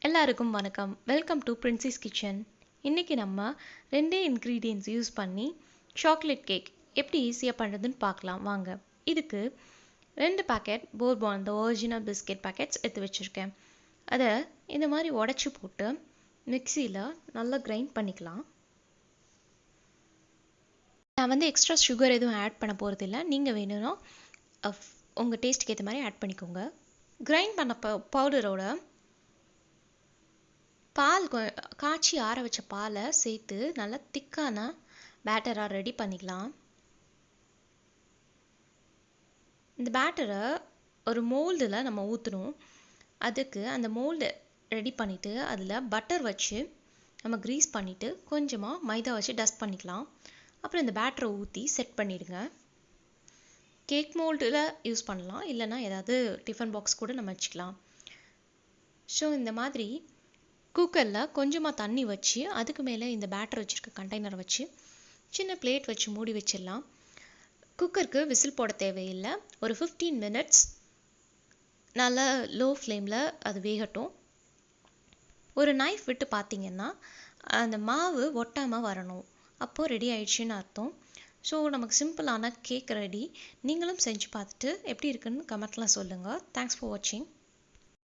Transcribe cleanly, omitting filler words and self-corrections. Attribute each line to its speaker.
Speaker 1: எல்லாருக்கும் வணக்கம். Welcome to princess kitchen. இன்னைக்கு நம்ம ரெண்டே இன்க்ரீடியன்ட்ஸ் யூஸ் பண்ணி சாக்லேட் கேக் எப்படி ஈஸியாக பண்ணுறதுன்னு பார்க்கலாம் வாங்க. இதுக்கு 2 பேக்கெட் போர்பான் இந்த ஒரிஜினல் பிஸ்கெட் பேக்கெட்ஸ் எடுத்து வச்சுருக்கேன். அதை இந்த மாதிரி உடச்சி போட்டு மிக்சியில் நல்லா கிரைண்ட் பண்ணிக்கலாம். நான் எக்ஸ்ட்ரா சுகர் எதுவும் ஆட் பண்ண போகிறது இல்லை. நீங்கள் வேணும்னா உங்கள் டேஸ்ட்டுக்கு ஏற்ற மாதிரி ஆட் பண்ணிக்கோங்க. கிரைண்ட் பண்ண பவுடரோட பால் காய்ச்சி ஆற வச்ச பாலை சேர்த்து நல்லா திக்கான பேட்டராக ரெடி பண்ணிக்கலாம். இந்த பேட்டரை ஒரு மோல்டில் நம்ம ஊற்றணும். அதுக்கு அந்த மோல்டு ரெடி பண்ணிவிட்டு அதில் பட்டர் வச்சு நம்ம க்ரீஸ் பண்ணிவிட்டு கொஞ்சமாக மைதா வச்சு டஸ்ட் பண்ணிக்கலாம். அப்புறம் இந்த பேட்டரை ஊற்றி செட் பண்ணிவிடுங்க. கேக் மோல்டில் யூஸ் பண்ணலாம், இல்லைனா ஏதாவது டிஃபன் பாக்ஸ் கூட நம்ம வச்சுக்கலாம். ஸோ இந்த மாதிரி குக்கரில் கொஞ்சமாக தண்ணி வச்சு அதுக்கு மேலே இந்த பேட்டர் வச்சுருக்க கண்டெய்னர் வச்சு சின்ன பிளேட் வச்சு மூடி வச்சிடலாம். குக்கருக்கு விசில் போட தேவையில்லை. ஒரு 15 மினிட்ஸ் நல்லா லோ ஃப்ளேமில் அது வேகட்டும். ஒரு நைஃப் விட்டு பார்த்தீங்கன்னா அந்த மாவு ஒட்டாமல் வரணும். அப்போது ரெடி ஆயிடுச்சுன்னு அர்த்தம். ஸோ நமக்கு சிம்பிளான கேக் ரெடி. நீங்களும் செஞ்சு பார்த்துட்டு எப்படி இருக்குன்னு கமெண்ட்லாம் சொல்லுங்கள். தேங்க்ஸ் ஃபார் வாட்சிங்.